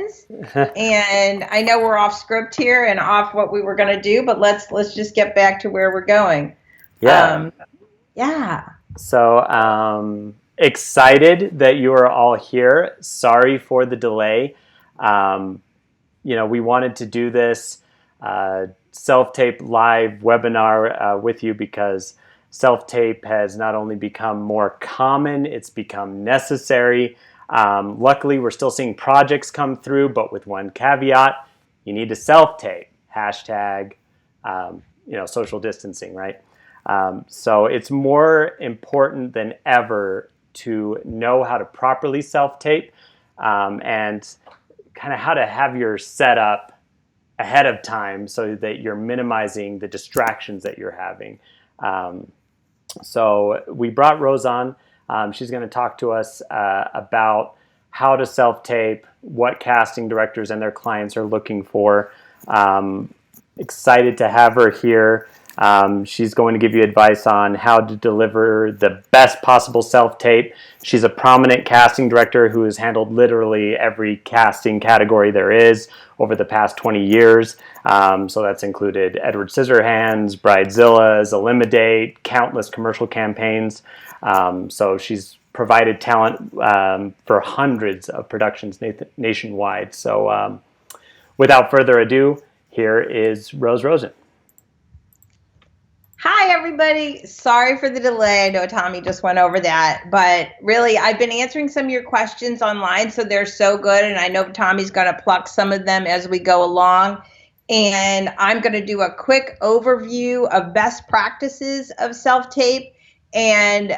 questions. And I know we're off script here and off what we were going to do, but let's just get back to where we're going. Yeah. Yeah. So excited that you are all here. Sorry for the delay. We wanted to do this self-tape live webinar with you because self-tape has not only become more common, it's become necessary. Luckily, we're still seeing projects come through, but with one caveat: you need to self-tape. Hashtag, social distancing, right? So it's more important than ever to know how to properly self-tape and kind of how to have your setup ahead of time so that you're minimizing the distractions that you're having. So we brought Rose on. She's going to talk to us about how to self-tape, what casting directors and their clients are looking for. Excited to have her here. She's going to give you advice on how to deliver the best possible self-tape. She's a prominent casting director who has handled literally every casting category there is over the past 20 years. So that's included Edward Scissorhands, Bridezillas, Elimidate, countless commercial campaigns. So she's provided talent for hundreds of productions nationwide. So without further ado, here is Rose Rosen. Hi, everybody. Sorry for the delay. I know Tommy just went over that, but really, I've been answering some of your questions online, so they're so good, and I know Tommy's going to pluck some of them as we go along, and I'm going to do a quick overview of best practices of self-tape, and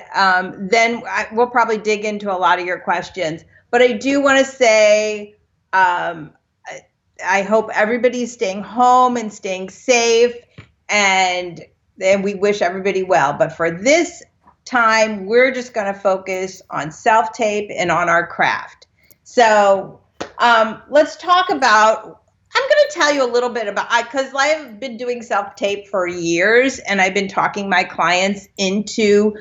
then we'll probably dig into a lot of your questions, but I do want to say I hope everybody's staying home and staying safe, and we wish everybody well. But for this time, we're just going to focus on self-tape and on our craft. So let's talk about, I'm going to tell you a little bit about, because I've been doing self-tape for years, and I've been talking my clients into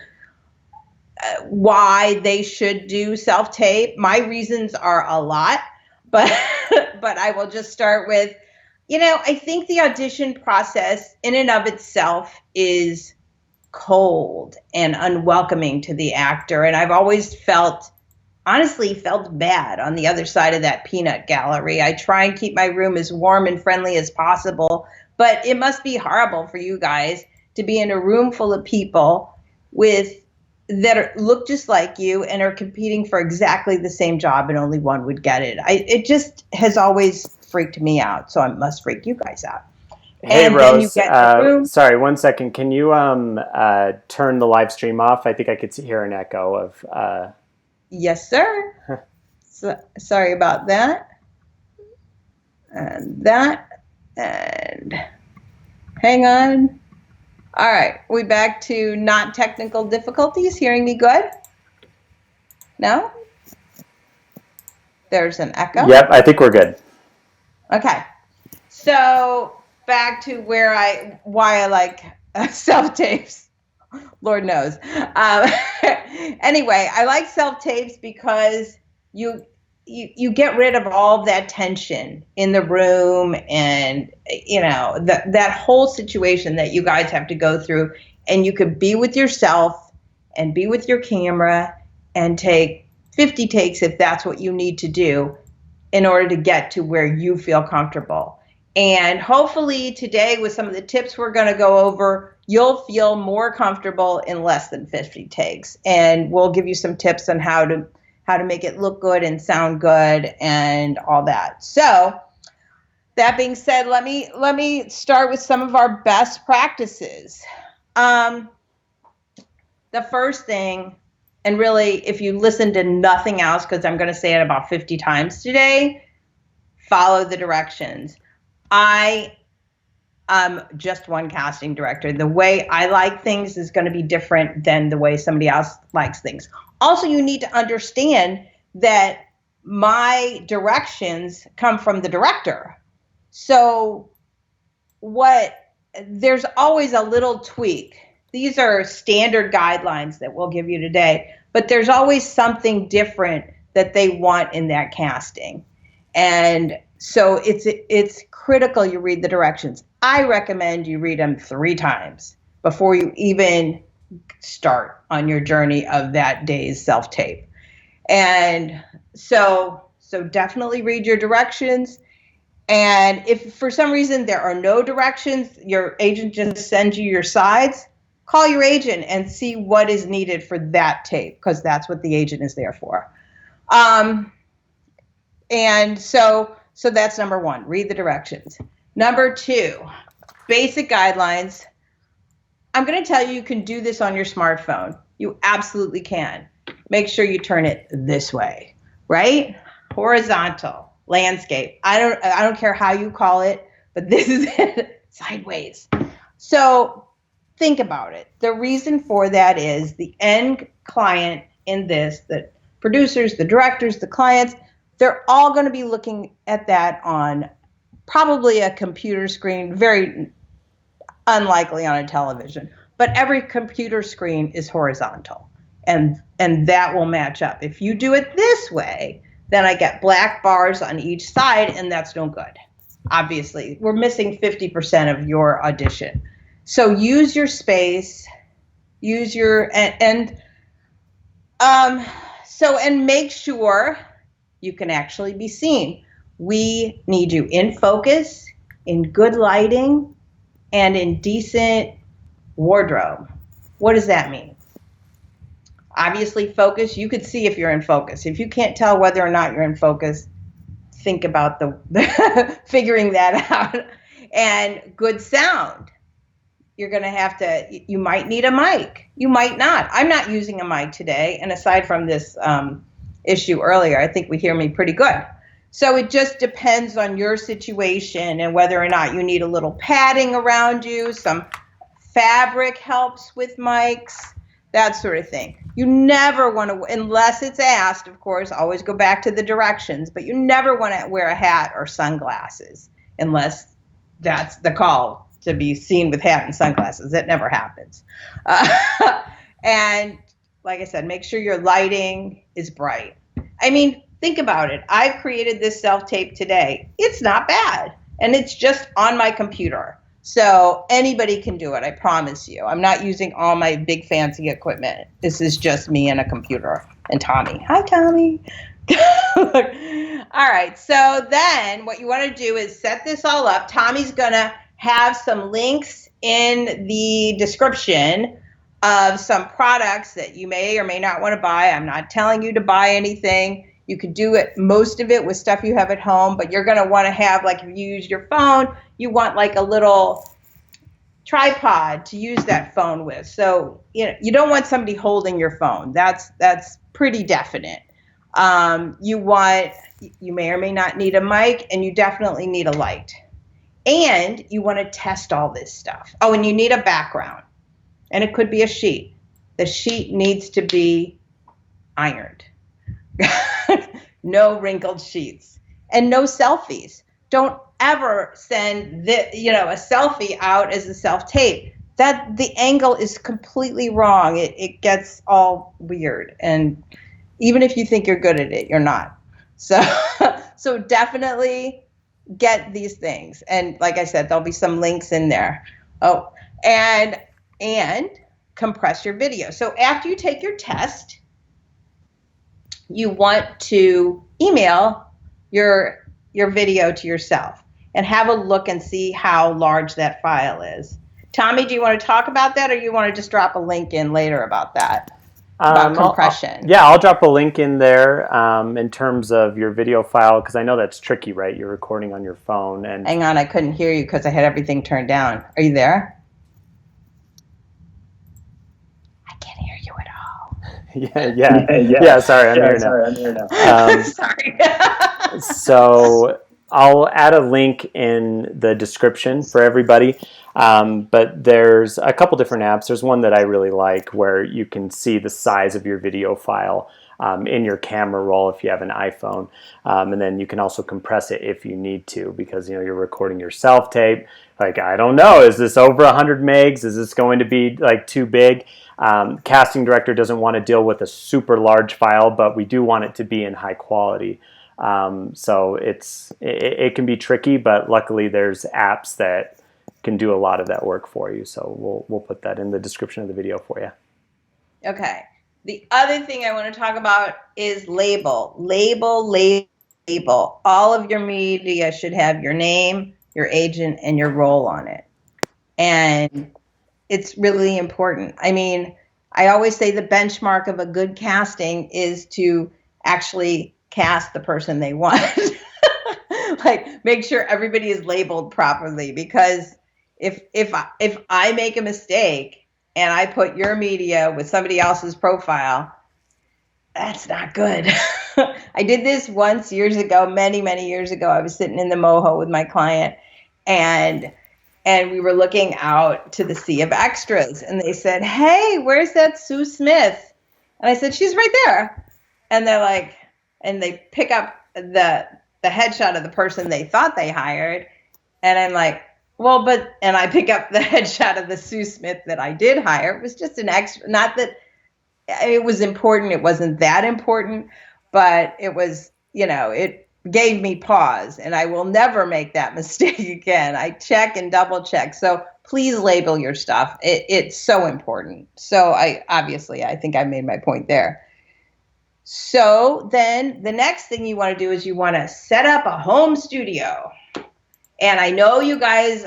why they should do self-tape. My reasons are a lot, but I will just start with, I think the audition process in and of itself is cold and unwelcoming to the actor. And I've always honestly felt bad on the other side of that peanut gallery. I try and keep my room as warm and friendly as possible, but it must be horrible for you guys to be in a room full of people that look just like you and are competing for exactly the same job, and only one would get it. It just has always freaked me out, so it must freak you guys out. Hey, and Rose, sorry, 1 second. Can you turn the live stream off? I think I could hear an echo of... Yes, sir. Sorry about that. And that. And hang on. All right, we back to not technical difficulties. Hearing me good? No? There's an echo? Yep, I think we're good. Okay. So back to why I like self-tapes. Lord knows. Anyway, I like self-tapes because you get rid of all of that tension in the room, and that whole situation that you guys have to go through, and you could be with yourself and be with your camera and take 50 takes if that's what you need to do in order to get to where you feel comfortable. And hopefully today, with some of the tips we're going to go over, you'll feel more comfortable in less than 50 takes, and we'll give you some tips on how to make it look good and sound good and all that. So that being said, let me start with some of our best practices. The first thing, and really, if you listen to nothing else, because I'm going to say it about 50 times today, follow the directions. I am just one casting director. The way I like things is going to be different than the way somebody else likes things. Also, you need to understand that my directions come from the director. So there's always a little tweak. These are standard guidelines that we'll give you today, but there's always something different that they want in that casting. And so it's critical you read the directions. I recommend you read them 3 times before you even start on your journey of that day's self-tape. And so definitely read your directions. And if for some reason there are no directions, your agent just sends you your sides, call your agent and see what is needed for that tape, because that's what the agent is there for. And so that's number 1, read the directions. Number 2, basic guidelines. I'm going to tell you, you can do this on your smartphone. You absolutely can. Make sure you turn it this way, right? Horizontal, landscape. I don't care how you call it, but this is it, sideways. So think about it. The reason for that is the end client in this, the producers, the directors, the clients, they're all going to be looking at that on probably a computer screen, very unlikely on a television, but every computer screen is horizontal, and that will match up. If you do it this way, then I get black bars on each side, and that's no good. Obviously, we're missing 50% of your audition. So use your space, use your and make sure you can actually be seen. We need you in focus, in good lighting, and in decent wardrobe. What does that mean? Obviously, focus. You could see if you're in focus. If you can't tell whether or not you're in focus, think about the figuring that out. And good sound. You're going to have to, you might need a mic. You might not. I'm not using a mic today. And aside from this issue earlier, I think we hear me pretty good. So it just depends on your situation and whether or not you need a little padding around you. Some fabric helps with mics, that sort of thing. You never want to, unless it's asked, of course, always go back to the directions, but you never want to wear a hat or sunglasses unless that's the call to be seen with hat and sunglasses. It never happens. And like I said, make sure your lighting is bright. I mean, think about it. I've created this self-tape today. It's not bad. And it's just on my computer. So anybody can do it, I promise you. I'm not using all my big fancy equipment. This is just me and a computer and Tommy. Hi, Tommy. All right. So then what you want to do is set this all up. Tommy's going to have some links in the description of some products that you may or may not want to buy. I'm not telling you to buy anything. You could do it, most of it with stuff you have at home, but you're going to want to have, like, if you use your phone, you want like a little tripod to use that phone with. So, you don't want somebody holding your phone. That's pretty definite. You may or may not need a mic, and you definitely need a light. And you want to test all this stuff. Oh, and you need a background. And it could be a sheet. The sheet needs to be ironed. No wrinkled sheets and no selfies. Don't ever send a selfie out as a self-tape. That the angle is completely wrong. It gets all weird. And even if you think you're good at it, you're not. So definitely get these things. And like I said, there'll be some links in there. Oh, and compress your video. So after you take your test, you want to email your video to yourself and have a look and see how large that file is. Tommy, do you want to talk about that, or you want to just drop a link in later about that? About compression. I'll drop a link in there in terms of your video file, because I know that's tricky, right? You're recording on your phone. And hang on, I couldn't hear you because I had everything turned down. Are you there? I can't hear you at all. Yeah. Sorry, I'm here now. Sorry. So I'll add a link in the description for everybody. But there's a couple different apps. There's one that I really like where you can see the size of your video file in your camera roll if you have an iPhone. And then you can also compress it if you need to, because you're recording your self-tape. Like, I don't know, is this over 100 megs? Is this going to be like too big? Casting director doesn't want to deal with a super large file, but we do want it to be in high quality. So it can be tricky, but luckily there's apps that can do a lot of that work for you. So we'll put that in the description of the video for you. Okay. The other thing I want to talk about is label. All of your media should have your name, your agent, and your role on it. And it's really important. I mean, I always say the benchmark of a good casting is to actually cast the person they want. Like, make sure everybody is labeled properly, because if I make a mistake and I put your media with somebody else's profile, that's not good. I did this once years ago, many years ago. I was sitting in the Moho with my client, and we were looking out to the sea of extras, and they said, "Hey, where's that Sue Smith?" And I said, "She's right there." And they're like, and they pick up the headshot of the person they thought they hired, and I'm like, well, and I pick up the headshot of the Sue Smith that I did hire. It was just an extra, not that it was important. It wasn't that important, but it was, it gave me pause, and I will never make that mistake again. I check and double check. So please label your stuff. It's so important. So I think I made my point there. So then the next thing you want to do is you want to set up a home studio. And I know you guys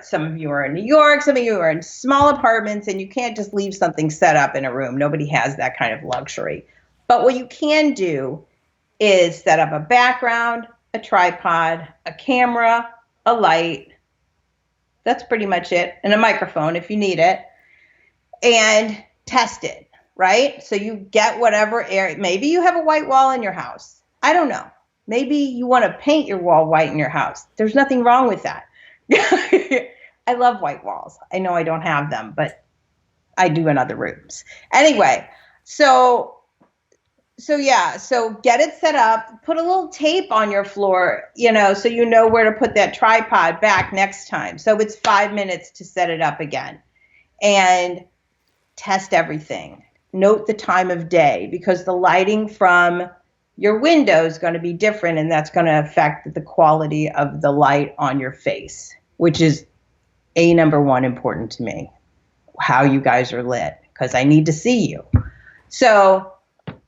some of you are in New York, some of you are in small apartments, and you can't just leave something set up in a room. Nobody has that kind of luxury. But what you can do is set up a background, a tripod, a camera, a light. That's pretty much it. And a microphone if you need it. And test it, right? So you get whatever area. Maybe you have a white wall in your house. I don't know. Maybe you want to paint your wall white in your house. There's nothing wrong with that. I love white walls. I know I don't have them, but I do in other rooms. Anyway, so get it set up, put a little tape on your floor, so you know where to put that tripod back next time. So it's 5 minutes to set it up again. And test everything. Note the time of day, because the lighting from your window is going to be different, and that's going to affect the quality of the light on your face, which is number one important to me, how you guys are lit, because I need to see you. So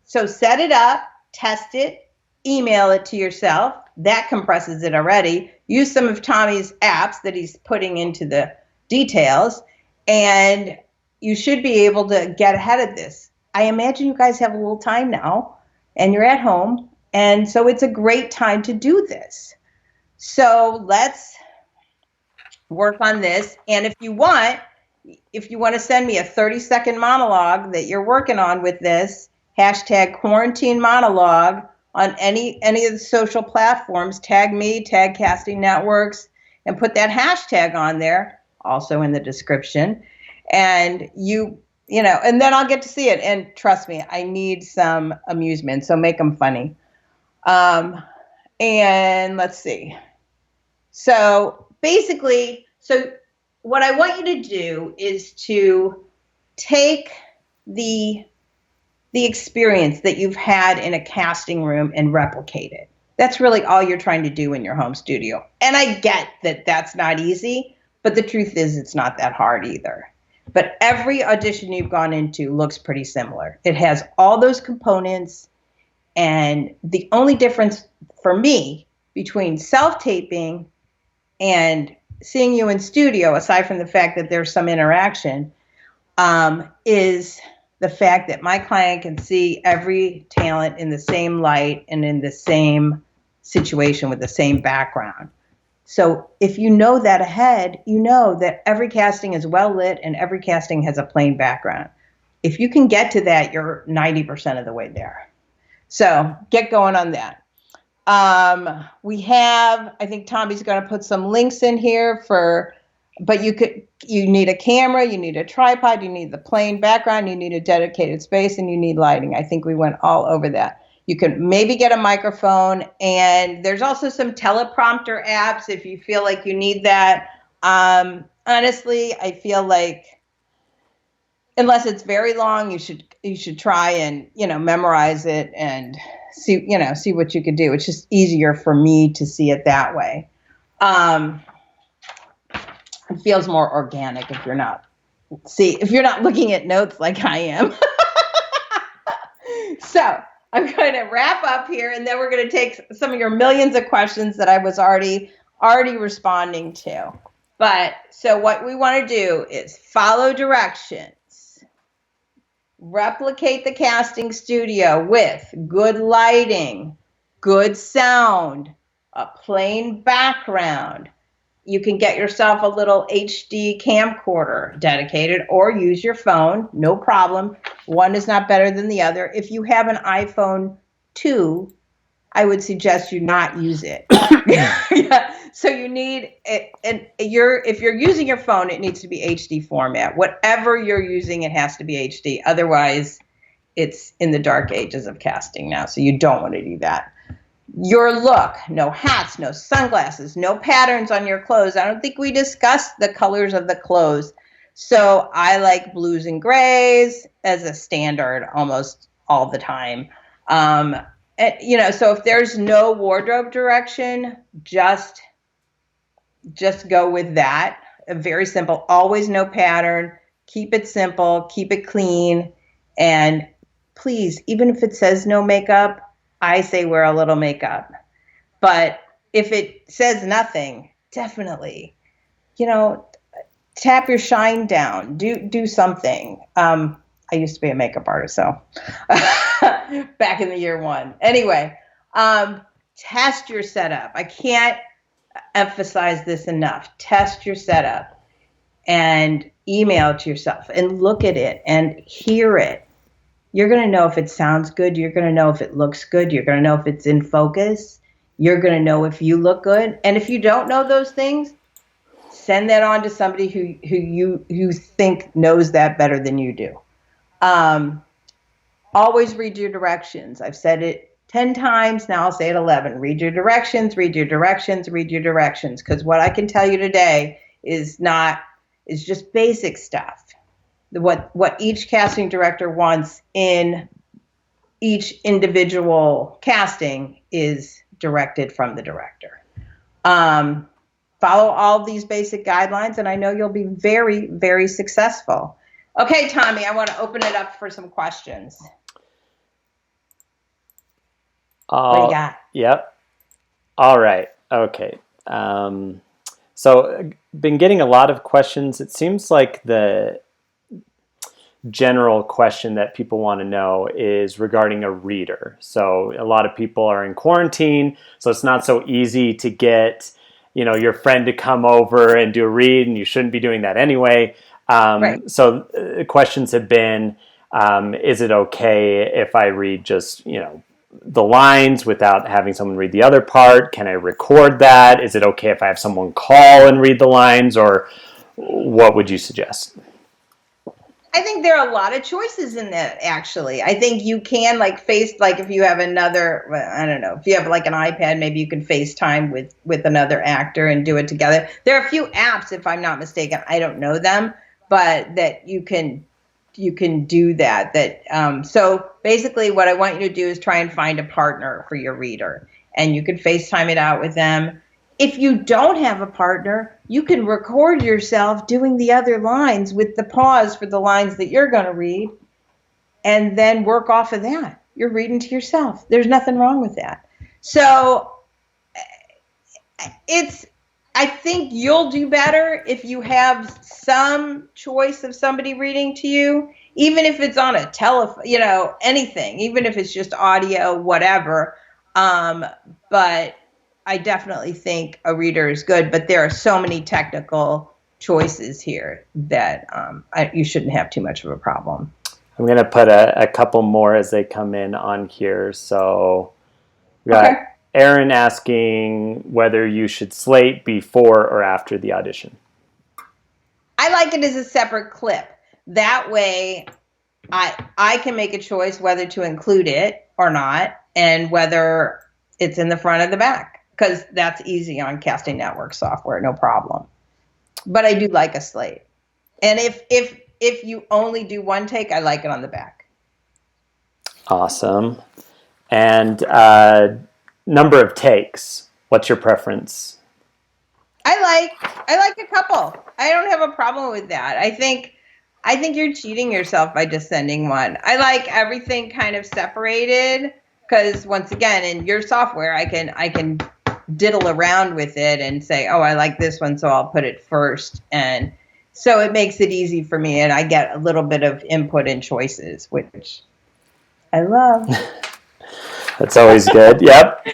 set it up, test it, email it to yourself. That compresses it already. Use some of Tommy's apps that he's putting into the details, and you should be able to get ahead of this. I imagine you guys have a little time now, and you're at home, and so it's a great time to do this. So let's work on this. And if you want to send me a 30-second monologue that you're working on with this, #quarantine monologue on any of the social platforms, tag me, tag Casting Networks, and put that hashtag on there, also in the description. And and then I'll get to see it. And trust me, I need some amusement, so make them funny. And let's see. So basically, what I want you to do is to take the experience that you've had in a casting room and replicate it. That's really all you're trying to do in your home studio. And I get that that's not easy, but the truth is it's not that hard either. But every audition you've gone into looks pretty similar. It has all those components, and the only difference for me between self-taping and seeing you in studio, aside from the fact that there's some interaction, is the fact that my client can see every talent in the same light and in the same situation with the same background. So if you know that ahead, you know that every casting is well lit and every casting has a plain background. If you can get to that, you're 90% of the way there. So get going on that. I think Tommy's going to put some links in here but you need a camera, you need a tripod, you need the plain background, you need a dedicated space, and you need lighting. I think we went all over that. You can maybe get a microphone, and there's also some teleprompter apps if you feel like you need that. Honestly, I feel like unless it's very long, you should try and memorize it and see what you could do. It's just easier for me to see it that way. It feels more organic if you're not looking at notes like I am. So I'm going to wrap up here, and then we're going to take some of your millions of questions that I was already responding to. But so what we want to do is follow directions, replicate the casting studio with good lighting, good sound, a plain background. You can get yourself a little HD camcorder dedicated, or use your phone, no problem. One is not better than the other. If you have an iPhone 2, I would suggest you not use it. Yeah. So you need it, and if you're using your phone, it needs to be HD format. Whatever you're using, it has to be HD. Otherwise, it's in the dark ages of casting now, so you don't want to do that. Your look, no hats, no sunglasses, no patterns on your clothes. I don't think we discussed the colors of the clothes. So I like blues and grays as a standard almost all the time. And, so if there's no wardrobe direction, just go with that. Very simple, always no pattern. Keep it simple, keep it clean. And please, even if it says no makeup, I say wear a little makeup. But if it says nothing, definitely, tap your shine down, do something. I used to be a makeup artist, so back in the year one. Anyway, test your setup. I can't emphasize this enough. Test your setup and email it to yourself and look at it and hear it. You're going to know if it sounds good. You're going to know if it looks good. You're going to know if it's in focus. You're going to know if you look good. And if you don't know those things, send that on to somebody who you think knows that better than you do. Always read your directions. I've said it 10 times. Now I'll say it 11. Read your directions, read your directions, read your directions. Because what I can tell you today is just basic stuff. What each casting director wants in each individual casting is directed from the director. Follow all of these basic guidelines, and I know you'll be very, very successful. Okay, Tommy, I want to open it up for some questions. What do you got? Yep. All right. Okay. So been getting a lot of questions. It seems like the general question that people want to know is regarding a reader. So a lot of people are in quarantine, so it's not so easy to get, your friend to come over and do a read, and you shouldn't be doing that anyway. Right. So questions have been, is it okay if I read just, the lines without having someone read the other part? Can I record that? Is it okay if I have someone call and read the lines, or what would you suggest? I think there are a lot of choices in that, actually. I think you can if you have another, I don't know, if you have like an iPad, maybe you can FaceTime with another actor and do it together. There are a few apps, if I'm not mistaken, I don't know them, but that you can do that. So basically what I want you to do is try and find a partner for your reader, and you can FaceTime it out with them. If you don't have a partner, you can record yourself doing the other lines with the pause for the lines that you're going to read, and then work off of that. You're reading to yourself. There's nothing wrong with that. So I think you'll do better if you have some choice of somebody reading to you, even if it's on a telephone, anything, even if it's just audio, whatever. But I definitely think a reader is good, but there are so many technical choices here that you shouldn't have too much of a problem. I'm going to put a couple more as they come in on here. So we got Aaron asking whether you should slate before or after the audition. I like it as a separate clip. That way I can make a choice whether to include it or not, and whether it's in the front or the back. Because that's easy on Casting Network software, no problem. But I do like a slate. And if you only do one take, I like it on the back. Awesome. And number of takes. What's your preference? I like a couple. I don't have a problem with that. I think you're cheating yourself by just sending one. I like everything kind of separated because once again, in your software, I can diddle around with it and say, oh, I like this one, so I'll put it first. And so it makes it easy for me, and I get a little bit of input and choices, which I love. That's always good. Yep.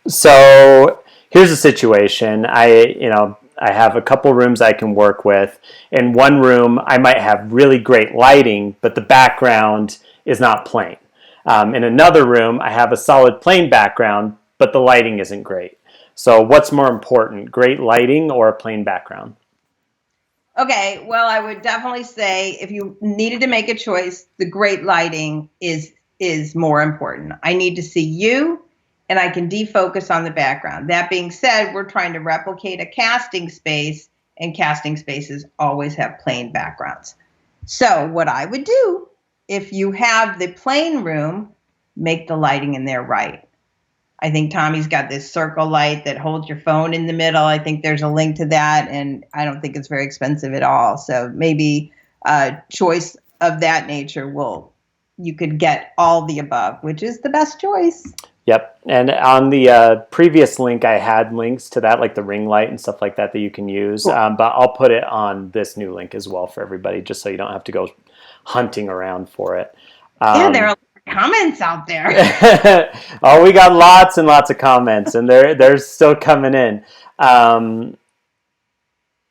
So here's a situation. I have a couple rooms I can work with. In one room, I might have really great lighting, but the background is not plain. In another room, I have a solid plain background, but the lighting isn't great. So what's more important, great lighting or a plain background? Okay, well, I would definitely say if you needed to make a choice, the great lighting is more important. I need to see you, and I can defocus on the background. That being said, we're trying to replicate a casting space, and casting spaces always have plain backgrounds. So what I would do, if you have the plain room, make the lighting in there right. I think Tommy's got this circle light that holds your phone in the middle. I think there's a link to that, and I don't think it's very expensive at all. So maybe a choice of that nature you could get all the above, which is the best choice. Yep. And on the previous link, I had links to that, like the ring light and stuff like that you can use. Cool. But I'll put it on this new link as well for everybody, just so you don't have to go hunting around for it. Yeah, there are comments out there. Oh, we got lots and lots of comments, and they're still coming in.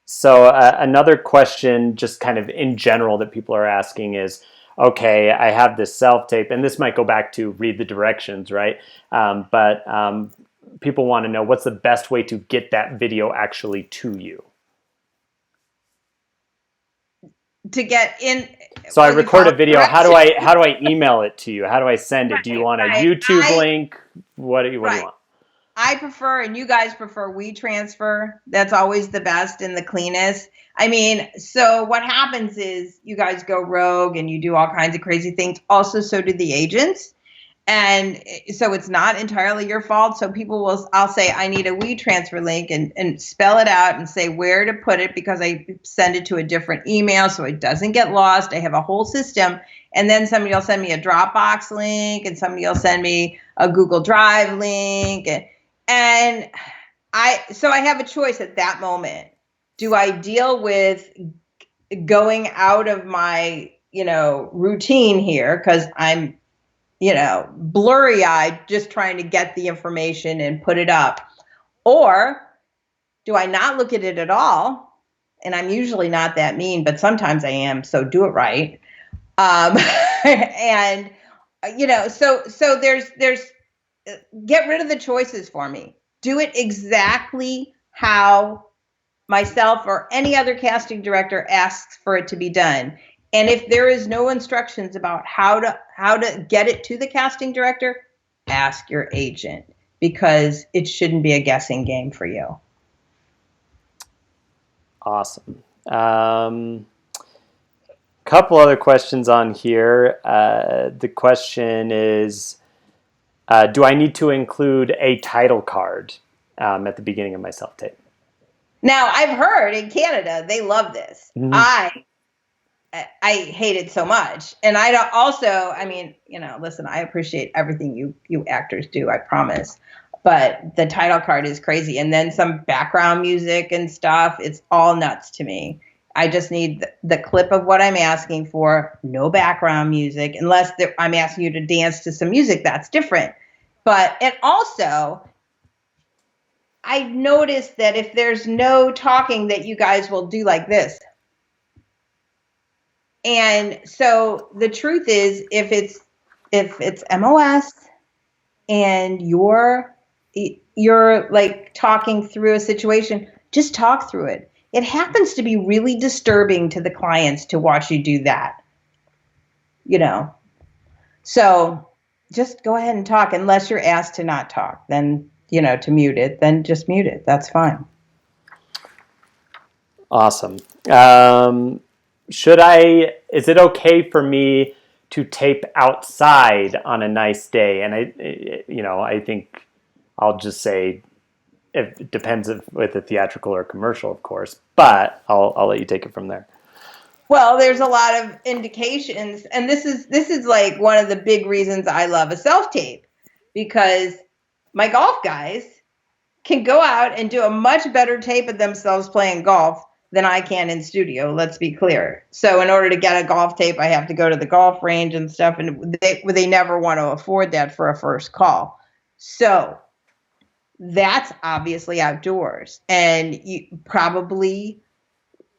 So another question, just kind of in general, that people are asking is, okay, I have this self-tape, and this might go back to read the directions, right? But people want to know, what's the best way to get that video actually to you? To get in. So I record a video. How do I email it to you? How do I send it? Do you want a YouTube link? What do you want? I prefer, and you guys prefer, WeTransfer. That's always the best and the cleanest. I mean, so what happens is you guys go rogue and you do all kinds of crazy things. Also, so do the agents. And so it's not entirely your fault. So I'll say, I need a WeTransfer link and spell it out and say where to put it, because I send it to a different email so it doesn't get lost. I have a whole system. And then somebody will send me a Dropbox link, and somebody will send me a Google Drive link. And I have a choice at that moment. Do I deal with going out of my, routine here, because I'm, blurry-eyed just trying to get the information and put it up? Or do I not look at it at all? And I'm usually not that mean, but sometimes I am, so do it right. And, so there's get rid of the choices for me. Do it exactly how myself or any other casting director asks for it to be done. And if there is no instructions about how to get it to the casting director, ask your agent, because it shouldn't be a guessing game for you. Awesome. Couple other questions on here. The question is, do I need to include a title card at the beginning of my self-tape? Now, I've heard in Canada, they love this. Mm-hmm. I hate it so much. And I don't also, listen, I appreciate everything you actors do, I promise. But the title card is crazy. And then some background music and stuff. It's all nuts to me. I just need the clip of what I'm asking for, no background music, unless I'm asking you to dance to some music, that's different. And also, I've noticed that if there's no talking, that you guys will do like this. And so the truth is, if it's MOS and you're like talking through a situation, just talk through it. It happens to be really disturbing to the clients to watch you do that, So just go ahead and talk, unless you're asked to not talk. Then, to mute it, then just mute it. That's fine. Awesome. Is it okay for me to tape outside on a nice day. And I think I'll just say it depends with a theatrical or commercial, of course, but I'll let you take it from there. Well, there's a lot of indications, and this is like one of the big reasons I love a self-tape, because my golf guys can go out and do a much better tape of themselves playing golf than I can in studio, let's be clear. So in order to get a golf tape, I have to go to the golf range and stuff, and they never want to afford that for a first call. So that's obviously outdoors, and you probably,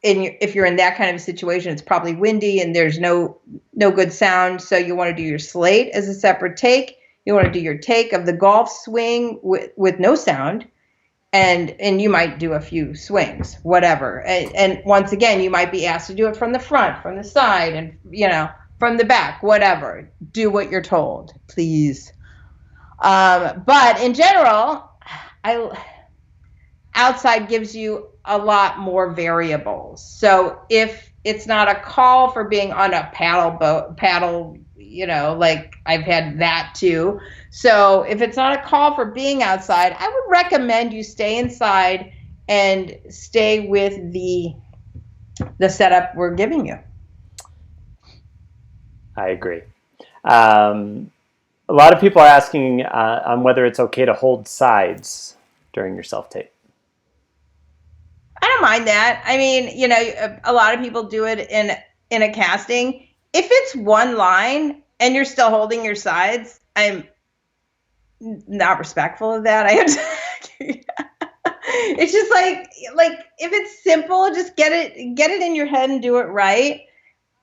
if you're in that kind of a situation, it's probably windy and there's no good sound. So you want to do your slate as a separate take. You want to do your take of the golf swing with no sound, and you might do a few swings, whatever. And once again, you might be asked to do it from the front, from the side, and from the back, whatever. Do what you're told, please. But in general, outside gives you a lot more variables. So if it's not a call for being on a paddle, like I've had that too. So if it's not a call for being outside, I would recommend you stay inside and stay with the setup we're giving you. I agree. A lot of people are asking on whether it's okay to hold sides during your self-tape. I don't mind that. I mean, a lot of people do it in a casting. If it's one line and you're still holding your sides, I'm not respectful of that. I have to, it's just like if it's simple, just get it in your head and do it right.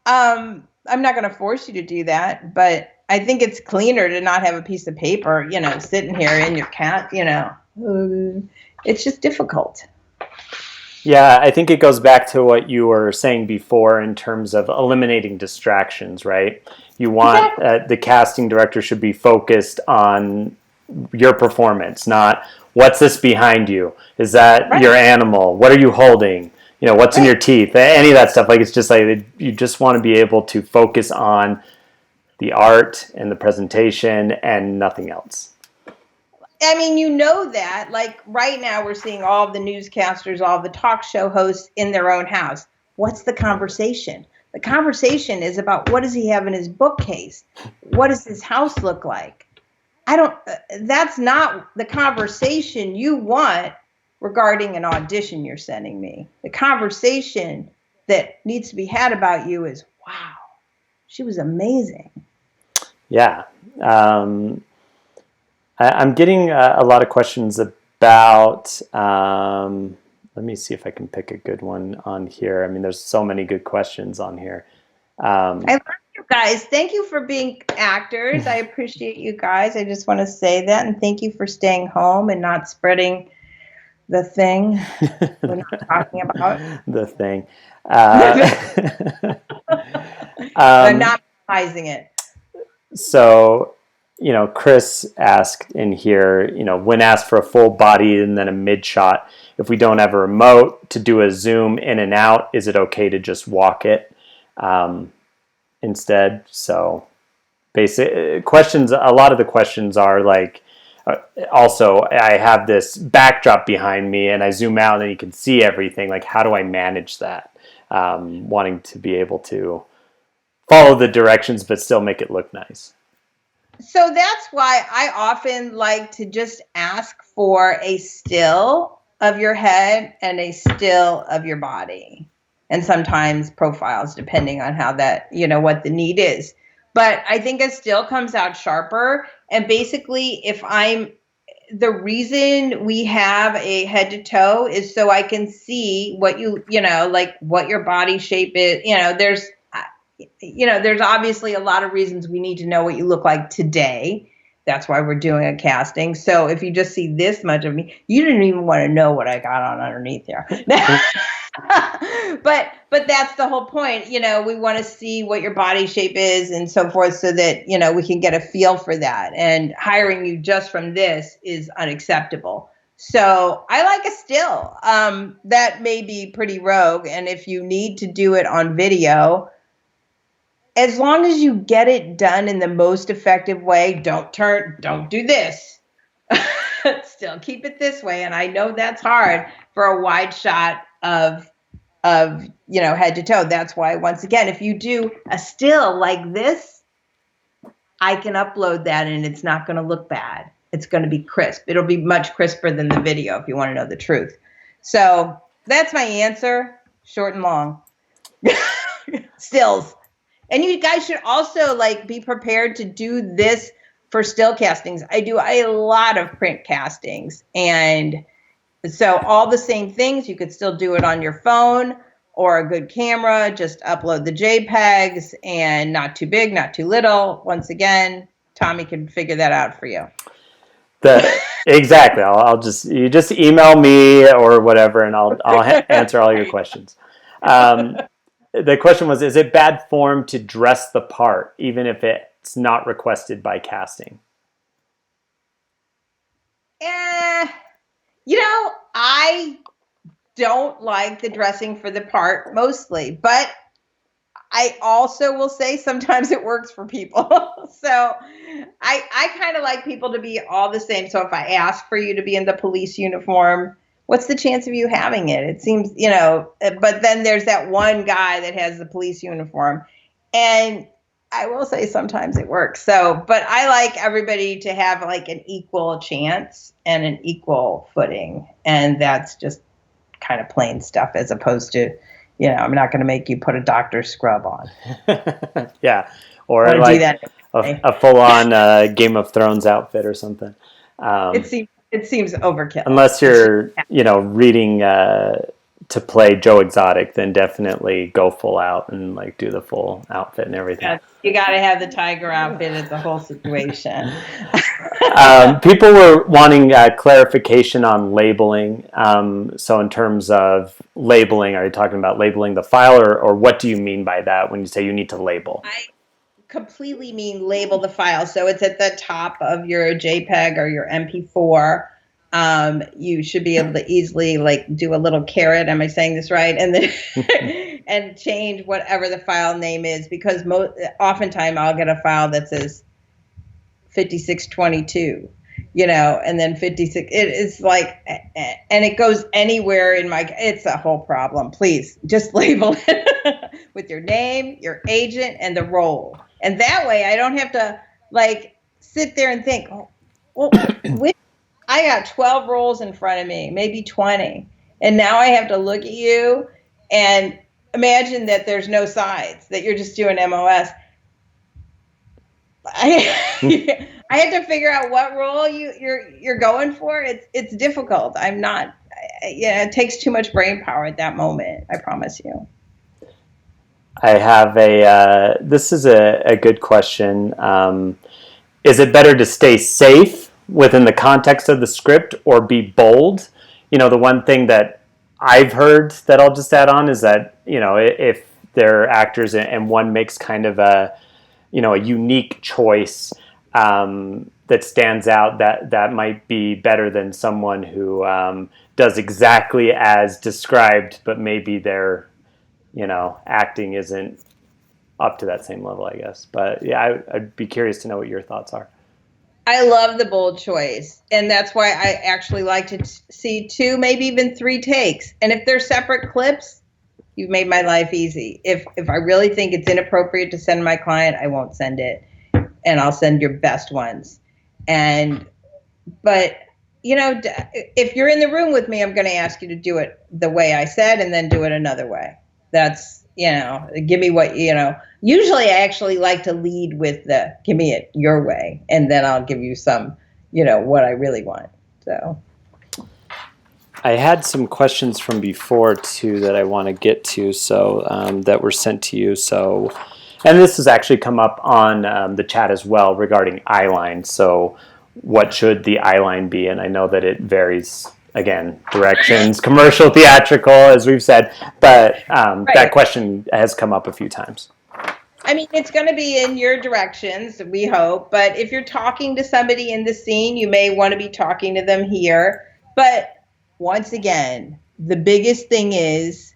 I'm not going to force you to do that, but I think it's cleaner to not have a piece of paper, sitting here in your cat, it's just difficult. Yeah, I think it goes back to what you were saying before in terms of eliminating distractions, right? You want the casting director should be focused on your performance, not what's this behind you? Is that your animal? What are you holding? What's in your teeth? Any of that stuff. Like, it's just like you just want to be able to focus on the art and the presentation and nothing else. I mean, that, like right now we're seeing all of the newscasters, all of the talk show hosts in their own house. What's the conversation? The conversation is about what does he have in his bookcase? What does his house look like? That's not the conversation you want regarding an audition you're sending me. The conversation that needs to be had about you is, wow, she was amazing. Yeah. I'm getting a lot of questions about, let me see if I can pick a good one on here. I mean, there's so many good questions on here. I love you guys. Thank you for being actors. I appreciate you guys. I just want to say that. And thank you for staying home and not spreading the thing we're not talking about. The thing. I'm not minimizing it. So, Chris asked in here, when asked for a full body and then a mid shot, if we don't have a remote to do a zoom in and out, is it okay to just walk it instead? So basic questions. A lot of the questions are like, also, I have this backdrop behind me and I zoom out and you can see everything. Like, how do I manage that? Wanting to be able to follow the directions, but still make it look nice. So that's why I often like to just ask for a still of your head and a still of your body. And sometimes profiles, depending on how that, what the need is. But I think a still comes out sharper. And basically, the reason we have a head to toe is so I can see what what your body shape is. There's obviously a lot of reasons we need to know what you look like today. That's why we're doing a casting. So if you just see this much of me, you didn't even want to know what I got on underneath there. But that's the whole point. We want to see what your body shape is and so forth so that, we can get a feel for that. And hiring you just from this is unacceptable. So I like a still. That may be pretty rogue. And if you need to do it on video, as long as you get it done in the most effective way, don't do this. Still keep it this way. And I know that's hard for a wide shot of head to toe. That's why, once again, if you do a still like this, I can upload that and it's not going to look bad. It's going to be crisp. It'll be much crisper than the video if you want to know the truth. So that's my answer, short and long. Stills. And you guys should also be prepared to do this for still castings. I do a lot of print castings. And so all the same things, you could still do it on your phone or a good camera. Just upload the JPEGs and not too big, not too little. Once again, Tommy can figure that out for you. Exactly. You just email me or whatever, and I'll answer all your questions. The question was, is it bad form to dress the part, even if it's not requested by casting? I don't like the dressing for the part mostly, but I also will say sometimes it works for people. So I kind of like people to be all the same. So if I ask for you to be in the police uniform, what's the chance of you having it? It seems, but then there's that one guy that has the police uniform. And I will say sometimes it works. So, but I like everybody to have an equal chance and an equal footing. And that's just kind of plain stuff as opposed to, I'm not going to make you put a doctor's scrub on. Yeah. Or a full-on Game of Thrones outfit or something. It seems overkill. Unless you're, reading to play Joe Exotic, then definitely go full out and do the full outfit and everything. Yeah, you got to have the tiger outfit. It's the whole situation. People were wanting clarification on labeling. So in terms of labeling, are you talking about labeling the file, or what do you mean by that when you say you need to label? I completely mean label the file. So it's at the top of your JPEG or your MP4. You should be able to easily do a little caret. Am I saying this right? And then and change whatever the file name is, because oftentimes I'll get a file that says 5622, and then 56. It is and it goes anywhere in it's a whole problem. Please just label it with your name, your agent, and the role. And that way I don't have to sit there and think, well, I got 12 roles in front of me, maybe 20. And now I have to look at you and imagine that there's no sides, that you're just doing MOS. I had to figure out what role you're going for. It's difficult. I'm not, it takes too much brain power at that moment. I promise you. I have this is a good question. Is it better to stay safe within the context of the script or be bold? The one thing that I've heard that I'll just add on is that, if they're actors and one makes kind of a unique choice that stands out, that might be better than someone who does exactly as described, but maybe their, acting isn't up to that same level, I guess. But yeah, I'd be curious to know what your thoughts are. I love the bold choice. And that's why I actually like to see 2, maybe even 3 takes. And if they're separate clips, you've made my life easy. If I really think it's inappropriate to send my client, I won't send it. And I'll send your best ones. But if you're in the room with me, I'm going to ask you to do it the way I said and then do it another way. That's, give me what, usually I actually like to lead with give me it your way. And then I'll give you some, what I really want. So. I had some questions from before too that I want to get to, so that were sent to you. So, and this has actually come up on the chat as well regarding Eyeline. So what should the Eyeline be? And I know that it varies, again, directions, commercial, theatrical, as we've said, but right. That question has come up a few times. I mean, it's going to be in your directions, we hope, but if you're talking to somebody in the scene, you may want to be talking to them here. But once again, the biggest thing is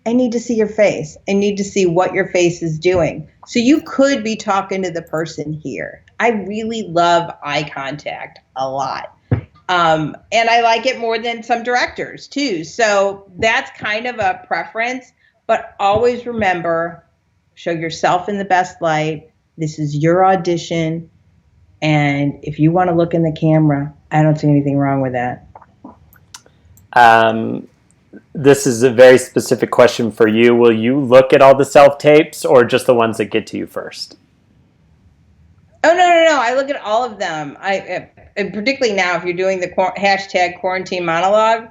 I need to see your face. I need to see what your face is doing. So you could be talking to the person here. I really love eye contact a lot. And I like it more than some directors too. So that's kind of a preference, but always remember, show yourself in the best light. This is your audition. And if you want to look in the camera, I don't see anything wrong with that. This is a very specific question for you. Will you look at all the self-tapes or just the ones that get to you first? Oh, no. I look at all of them. And particularly now, if you're doing the hashtag quarantine monologue,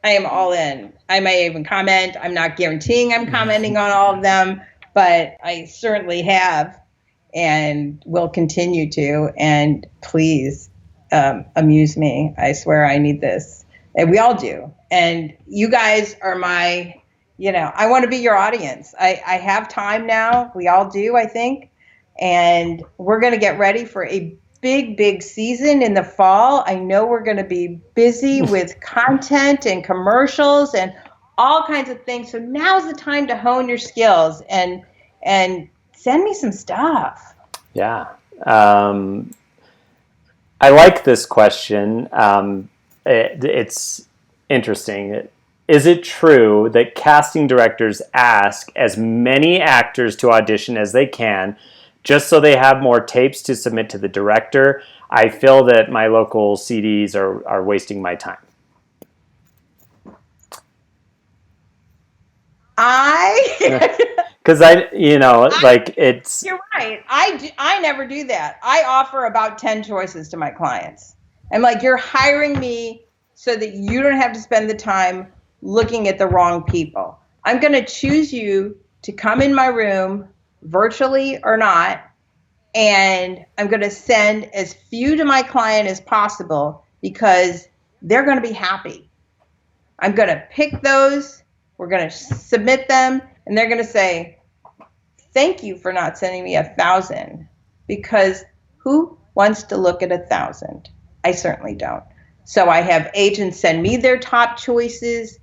I am all in. I may even comment. I'm not guaranteeing I'm commenting on all of them, but I certainly have and will continue to. And please amuse me. I swear I need this. And we all do. And you guys are my, I want to be your audience. I have time now. We all do, I think. And we're going to get ready for a big season in the fall. I know we're going to be busy with content and commercials and all kinds of things. So now's the time to hone your skills and send me some stuff. Yeah. I like this question. It's interesting. Is it true that casting directors ask as many actors to audition as they can just so they have more tapes to submit to the director? I feel that my local CDs are wasting my time. Because it's... You're right. I never do that. I offer about 10 choices to my clients. I'm like, you're hiring me so that you don't have to spend the time looking at the wrong people. I'm going to choose you to come in my room, virtually or not, and I'm going to send as few to my client as possible because they're going to be happy. I'm going to pick those, we're going to submit them, and they're going to say, thank you for not sending me 1,000, because who wants to look at 1,000? I certainly don't. So I have agents send me their top choices.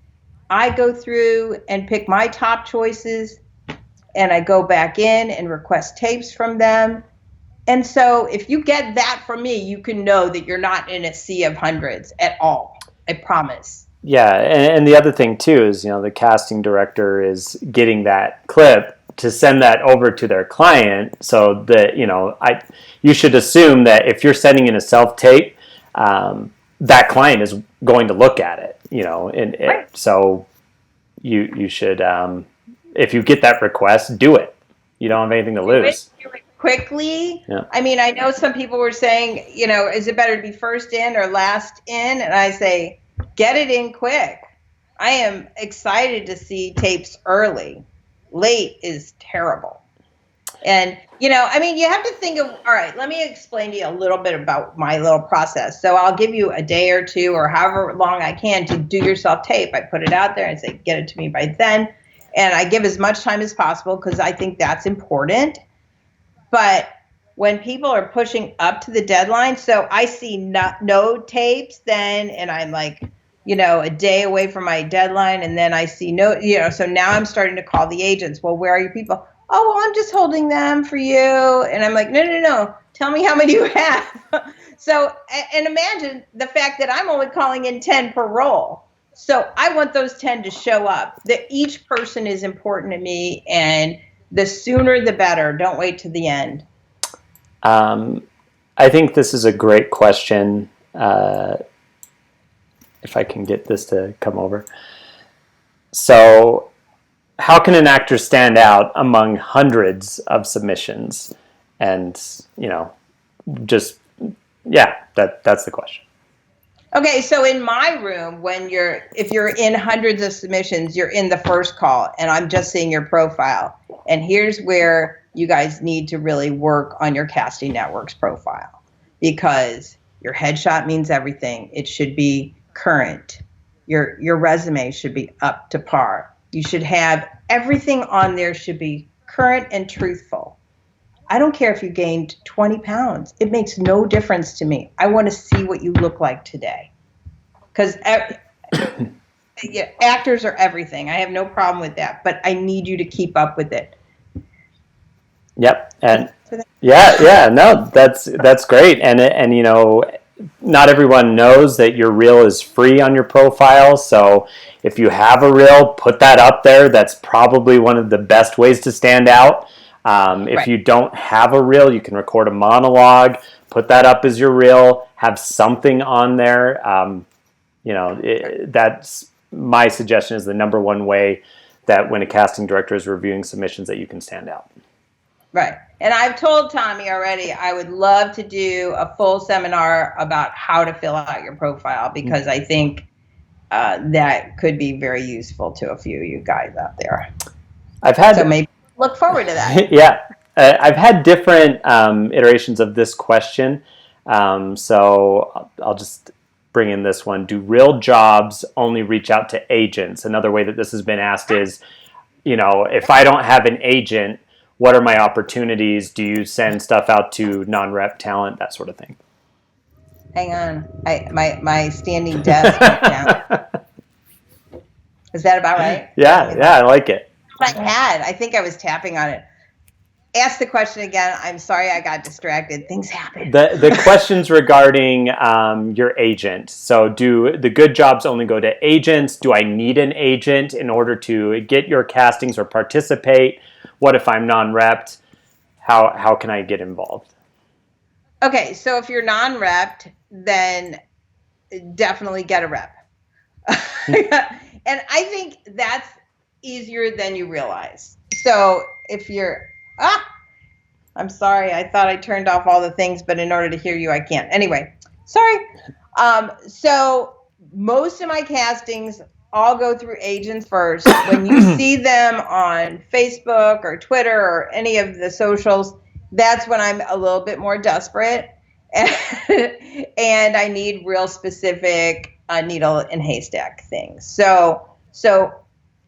I go through and pick my top choices, and I go back in and request tapes from them. And so if you get that from me, you can know that you're not in a sea of hundreds at all. I promise. Yeah, and the other thing too is, the casting director is getting that clip to send that over to their client, so that you should assume that if you're sending in a self-tape, that client is going to look at it, Right. So you should, if you get that request, do it. You don't have anything to lose. Do it quickly. Yeah. I mean, I know some people were saying, is it better to be first in or last in? And I say, get it in quick. I am excited to see tapes early. Late is terrible. And, you have to think of, all right, let me explain to you a little bit about my little process. So I'll give you a day or two or however long I can to do your self-tape. I put it out there and say, get it to me by then. And I give as much time as possible because I think that's important. But when people are pushing up to the deadline, so I see no tapes then, and I'm like, a day away from my deadline, and then I see so now I'm starting to call the agents. Well, where are your people? Oh, well, I'm just holding them for you. And I'm like, no. Tell me how many you have. So, and imagine the fact that I'm only calling in 10 per role. So I want those 10 to show up. That each person is important to me, and the sooner the better. Don't wait to the end. I think this is a great question. If I can get this to come over. So, how can an actor stand out among hundreds of submissions? And, that's the question. Okay, so in my room, if you're in hundreds of submissions, you're in the first call, and I'm just seeing your profile. And here's where you guys need to really work on your casting network's profile, because your headshot means everything. It should be current. Your resume should be up to par. You should have everything on there should be current and truthful. I don't care if you gained 20 pounds. It makes no difference to me. I want to see what you look like today. Because Yeah, actors are everything. I have no problem with that, but I need you to keep up with it. Yep. And yeah, no, that's great. And you know, not everyone knows that your reel is free on your profile. So if you have a reel, put that up there. That's probably one of the best ways to stand out. If Right. you don't have a reel, you can record a monologue, put that up as your reel, have something on there. You know, that's my suggestion is the number one way that when a casting director is reviewing submissions that you can stand out. Right. And I've told Tommy already, I would love to do a full seminar about how to fill out your profile, because I think that could be very useful to a few of you guys out there. So maybe look forward to that. Yeah. I've had different iterations of this question. So I'll just bring in this one. Do real jobs only reach out to agents? Another way that this has been asked is, you know, if I don't have an agent, what are my opportunities? Do you send stuff out to non-rep talent, that sort of thing? Hang on. My standing desk went down. Is that about right? Yeah, I like it. I think I was tapping on it. Ask the question again. I'm sorry, I got distracted. Things happen. The questions regarding your agent. So do the good jobs only go to agents? Do I need an agent in order to get your castings or participate? What if I'm non-repped? How can I get involved? Okay, so if you're non-repped, then definitely get a rep. And I think that's easier than you realize. So if you're, I'm sorry, I thought I turned off all the things, but in order to hear you, I can't. Anyway, sorry. So most of my castings all go through agents first. When you see them on Facebook or Twitter or any of the socials, that's when I'm a little bit more desperate. And I need real specific needle and haystack things. So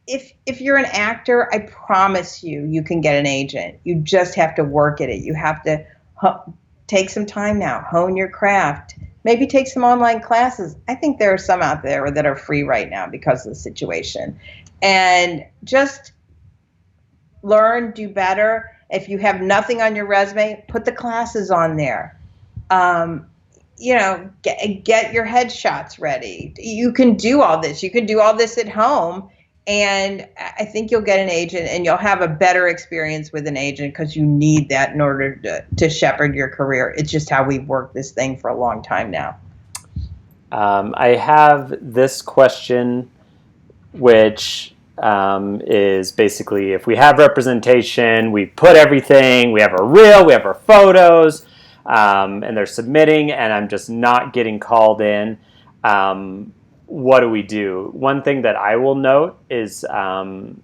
if you're an actor, I promise you can get an agent. You just have to work at it. You have to take some time now, hone your craft, maybe take some online classes. I think there are some out there that are free right now because of the situation. And just learn, do better. If you have nothing on your resume, put the classes on there. You know, get your headshots ready. You can do all this. You can do all this at home. And I think you'll get an agent, and you'll have a better experience with an agent because you need that in order to shepherd your career. It's just how we've worked this thing for a long time now. I have this question, which is basically, if we have representation, we put everything, we have our reel, we have our photos, and they're submitting, and I'm just not getting called in. What do we do? One thing that I will note is on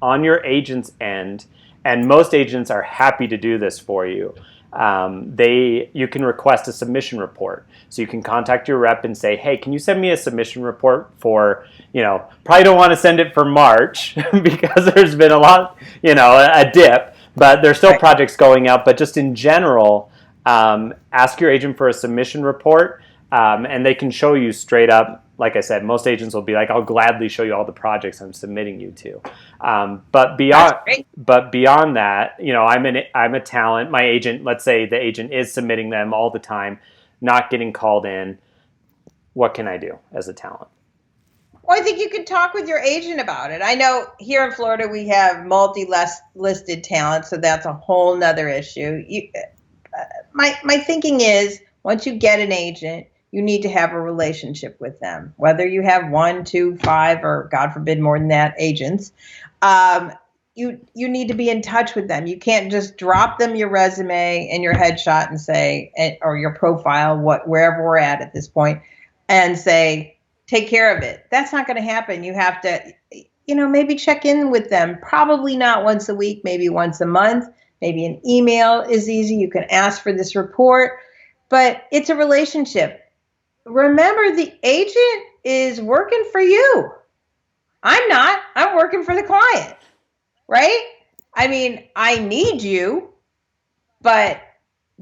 your agent's end, and most agents are happy to do this for you. You can request a submission report. So you can contact your rep and say, hey, can you send me a submission report for, probably don't want to send it for March because there's been a lot, a dip, but there's still projects going out. But just in general, ask your agent for a submission report, and they can show you straight up. Like I said, most agents will be like, I'll gladly show you all the projects I'm submitting you to. But beyond that, I'm a talent. My agent, let's say the agent is submitting them all the time, not getting called in. What can I do as a talent? Well, I think you could talk with your agent about it. I know here in Florida we have multi-listed talent, so that's a whole nother issue. My thinking is, once you get an agent, you need to have a relationship with them, whether you have 1, 2, 5, or God forbid more than that agents. You need to be in touch with them. You can't just drop them your resume and your headshot and say, or your profile, wherever we're at this point, and say, take care of it. That's not going to happen. You have to, maybe check in with them. Probably not once a week, maybe once a month. Maybe an email is easy. You can ask for this report, but it's a relationship. Remember, the agent is working for you. I'm not. I'm working for the client, right? I mean, I need you, but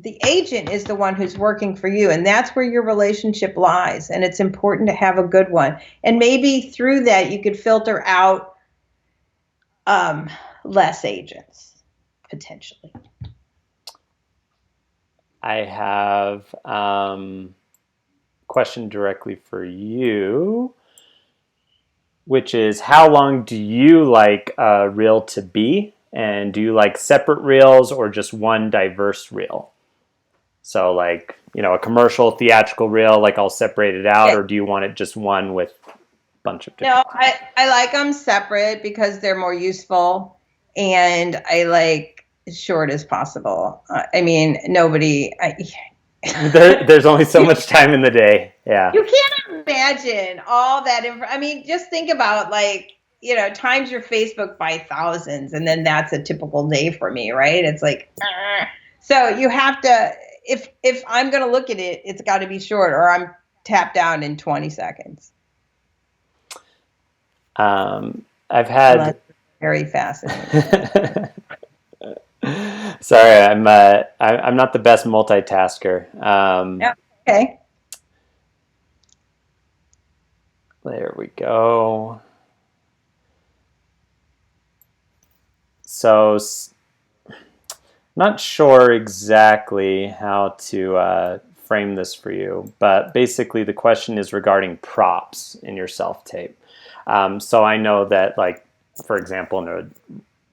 the agent is the one who's working for you, and that's where your relationship lies, and it's important to have a good one. And maybe through that you could filter out less agents potentially. I have question directly for you, which is, how long do you like a reel to be? And do you like separate reels or just one diverse reel? So like, a commercial theatrical reel, like all separated out, or do you want it just one with a bunch of different? No, I like them separate because they're more useful, and I like as short as possible. I mean, there's only so much time in the day. Yeah. You can't imagine all that. I mean, just think about times your Facebook by thousands, and then that's a typical day for me, right? It's like, so you have to, if I'm going to look at it, it's got to be short, or I'm tapped down in 20 seconds. I've had very fascinating. Sorry, I'm not the best multitasker. Yeah, okay. There we go. So, not sure exactly how to frame this for you, but basically the question is regarding props in your self-tape. So I know that, like, for example, in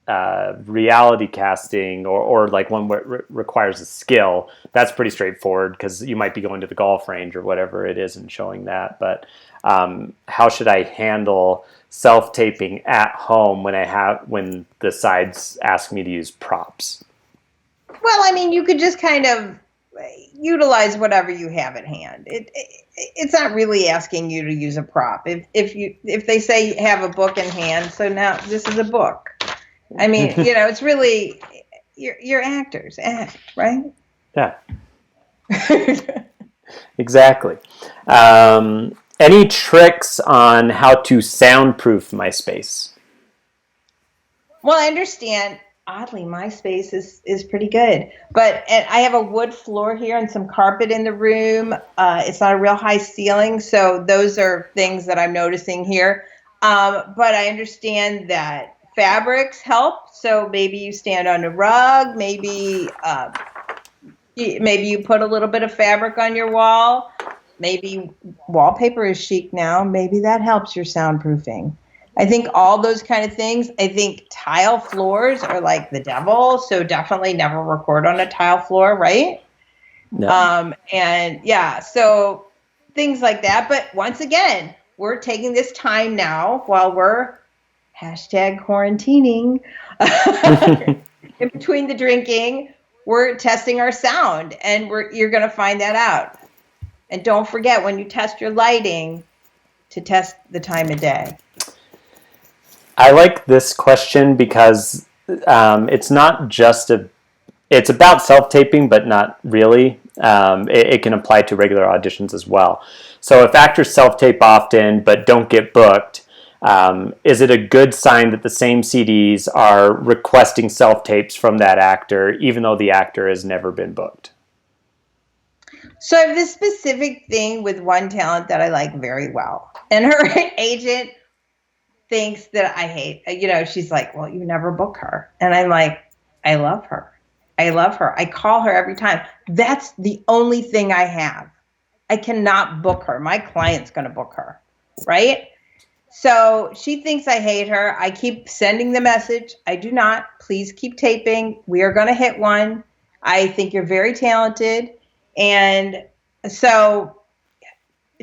a reality casting or like one where it requires a skill, that's pretty straightforward because you might be going to the golf range or whatever it is and showing that. But how should I handle self-taping at home when the sides ask me to use props? Well, I mean, you could just kind of utilize whatever you have at hand. It's not really asking you to use a prop. If they say have a book in hand, so now this is a book. I mean, it's really you're actors act, right? Yeah. Exactly. Any tricks on how to soundproof my space? Well, I understand. Oddly, my space is pretty good, and I have a wood floor here and some carpet in the room. It's not a real high ceiling, so those are things that I'm noticing here. But I understand that fabrics help, so maybe you stand on a rug, maybe you put a little bit of fabric on your wall. Maybe wallpaper is chic now. Maybe that helps your soundproofing. I think all those kind of things. I think tile floors are like the devil, so definitely never record on a tile floor, right? No. And yeah, so things like that. But once again, we're taking this time now while we're #quarantining in between the drinking. We're testing our sound, and you're going to find that out. And don't forget, when you test your lighting, to test the time of day. I like this question because it's not just it's about self-taping, but not really. It can apply to regular auditions as well. So if actors self-tape often but don't get booked, is it a good sign that the same CDs are requesting self-tapes from that actor, even though the actor has never been booked? So I have this specific thing with one talent that I like very well. And her agent thinks that I hate, she's like, well, you never book her. And I'm like, I love her. I call her every time. That's the only thing I have. I cannot book her. My client's going to book her. Right? So she thinks I hate her. I keep sending the message. I do not. Please keep taping. We are going to hit one. I think you're very talented. And so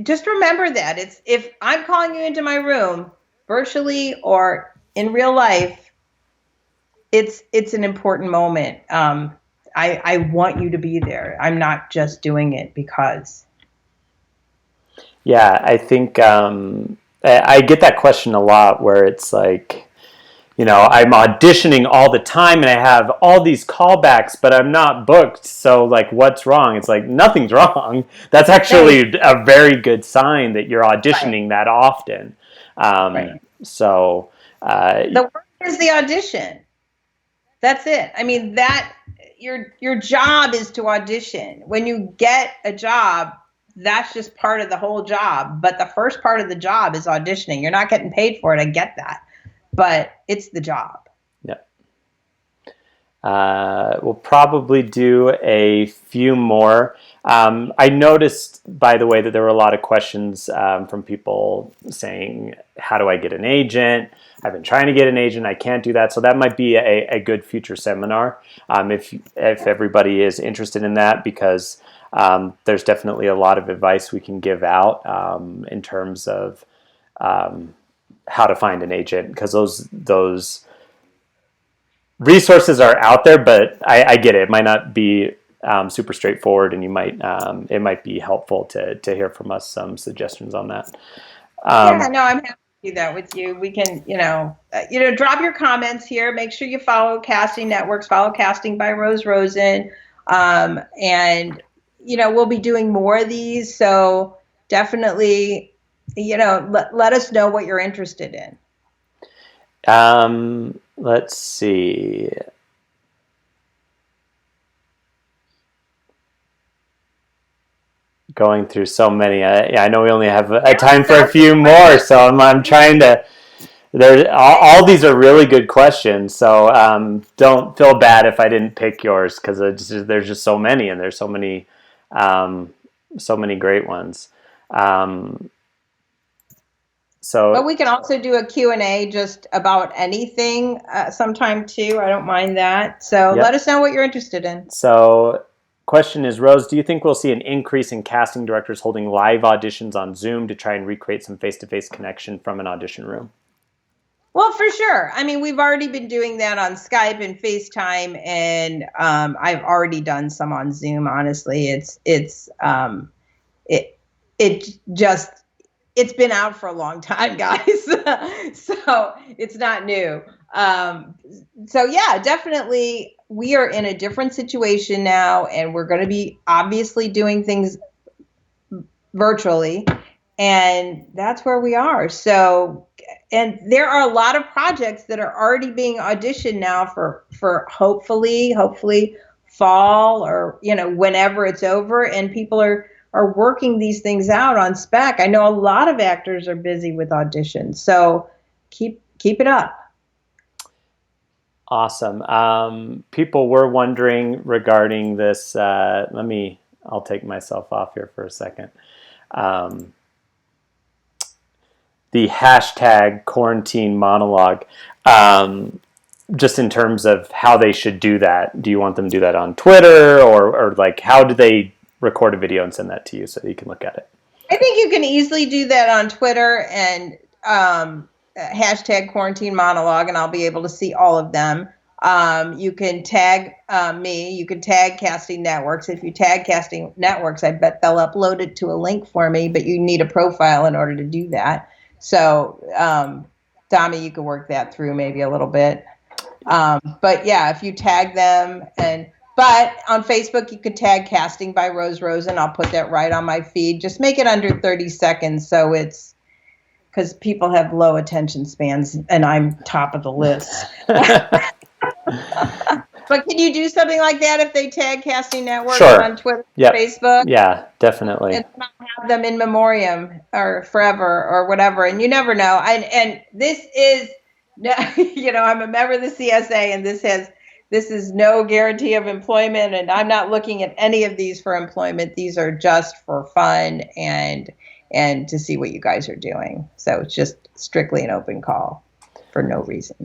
just remember that if I'm calling you into my room virtually or in real life, it's an important moment. I want you to be there. I'm not just doing it because. Yeah, I think I get that question a lot where it's like, I'm auditioning all the time and I have all these callbacks, but I'm not booked. So like, what's wrong? It's like, nothing's wrong. That's actually a very good sign that you're auditioning that often. So the work is the audition. That's it. I mean, that your job is to audition. When you get a job, that's just part of the whole job. But the first part of the job is auditioning. You're not getting paid for it. I get that, but it's the job. Yeah. We'll probably do a few more. I noticed, by the way, that there were a lot of questions from people saying, how do I get an agent? I've been trying to get an agent. I can't do that. So that might be a good future seminar if everybody is interested in that, because there's definitely a lot of advice we can give out in terms of how to find an agent, because those resources are out there, but I get it. It might not be super straightforward, and it might be helpful to hear from us some suggestions on that. Yeah, no, I'm happy to do that with you. We can, drop your comments here. Make sure you follow Casting Networks, follow Casting by Rose Rosen. And, we'll be doing more of these. So definitely, let us know what you're interested in. Let's see. Going through so many. I know we only have time for a few more, so I'm trying to. All these are really good questions, so don't feel bad if I didn't pick yours, because there's just so many, and there's so many great ones. But we can also do a Q&A just about anything sometime too. I don't mind that. So Let us know what you're interested in. So question is, Rose, do you think we'll see an increase in casting directors holding live auditions on Zoom to try and recreate some face-to-face connection from an audition room? Well, for sure. I mean, we've already been doing that on Skype and FaceTime, and I've already done some on Zoom. Honestly, it's been out for a long time, guys. So it's not new. So yeah, definitely we are in a different situation now, and we're going to be obviously doing things virtually, and that's where we are. So, and there are a lot of projects that are already being auditioned now for hopefully fall, or, whenever it's over, and people are working these things out on spec. I know a lot of actors are busy with auditions, so keep it up. Awesome. People were wondering regarding this. I'll take myself off here for a second. The hashtag quarantine monologue, just in terms of how they should do that. Do you want them to do that on Twitter, or like, how do they record a video and send that to you so that you can look at it? I think you can easily do that on Twitter and hashtag quarantine monologue, and I'll be able to see all of them. You can tag me. You can tag Casting Networks. If you tag Casting Networks, I bet they'll upload it to a link for me, but you need a profile in order to do that. So, Dami, you can work that through maybe a little bit. But yeah, if you tag them, but on Facebook, you could tag Casting by Rose Rosen. I'll put that right on my feed. Just make it under 30 seconds, so it's, because people have low attention spans, and I'm top of the list. But can you do something like that if they tag Casting Networks on Twitter, Facebook? Yeah, definitely. And not have them in memoriam or forever or whatever. And you never know. And this is, I'm a member of the CSA, and this is no guarantee of employment. And I'm not looking at any of these for employment. These are just for fun and to see what you guys are doing. So it's just strictly an open call for no reason.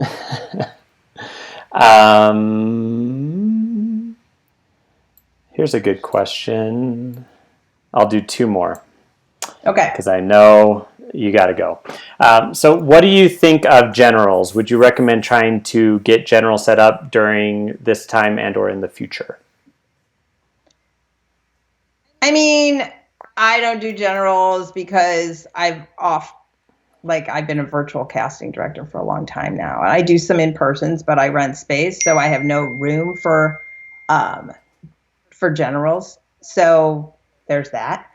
Here's a good question. I'll do two more. Okay. Because I know you got to go. So what do you think of generals? Would you recommend trying to get general set up during this time and or in the future? I mean, I don't do generals because I've been a virtual casting director for a long time now. I do some in-persons, but I rent space, so I have no room for generals. So there's that.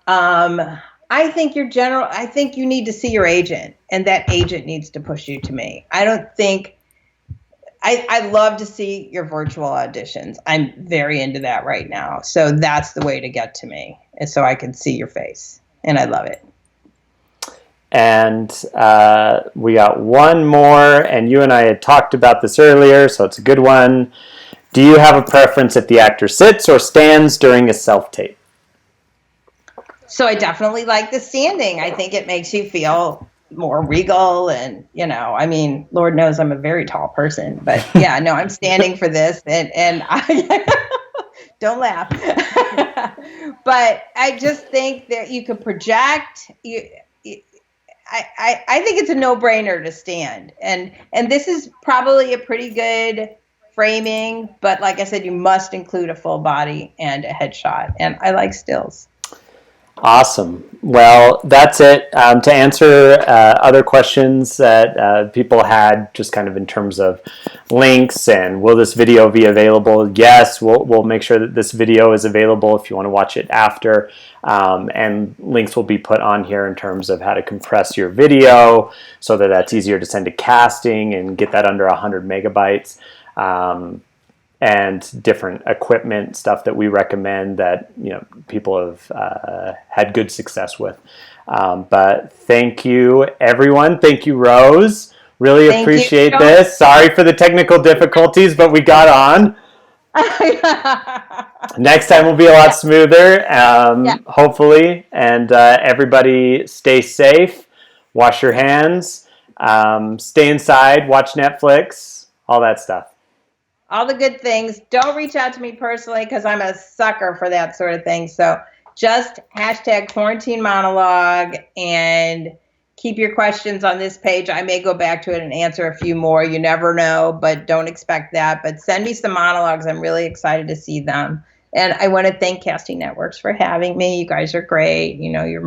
I think you need to see your agent, and that agent needs to push you to me. I don't think I love to see your virtual auditions. I'm very into that right now. So that's the way to get to me, is so I can see your face, and I love it. And we got one more, and you and I had talked about this earlier, so it's a good one. Do you have a preference if the actor sits or stands during a self-tape? So I definitely like the standing. I think it makes you feel more regal, and I mean, Lord knows I'm a very tall person, but yeah, no, I'm standing for this, and I don't laugh. But I just think that you could project. I think it's a no-brainer to stand, and this is probably a pretty good framing, but like I said, you must include a full body and a headshot, and I like stills. Awesome. Well, that's it. To answer other questions that people had, just kind of in terms of links and will this video be available? Yes, we'll make sure that this video is available if you want to watch it after. And links will be put on here in terms of how to compress your video so that that's easier to send to casting and get that under 100 megabytes. And different equipment stuff that we recommend that people have had good success with. But thank you, everyone. Thank you, Rose. Really appreciate this. Sorry for the technical difficulties, but we got on. Next time will be a lot smoother, hopefully. And everybody stay safe, wash your hands, stay inside, watch Netflix, all that stuff. All the good things. Don't reach out to me personally because I'm a sucker for that sort of thing. So just hashtag quarantine monologue and keep your questions on this page. I may go back to it and answer a few more. You never know, but don't expect that. But send me some monologues. I'm really excited to see them. And I want to thank Casting Networks for having me. You guys are great. You're my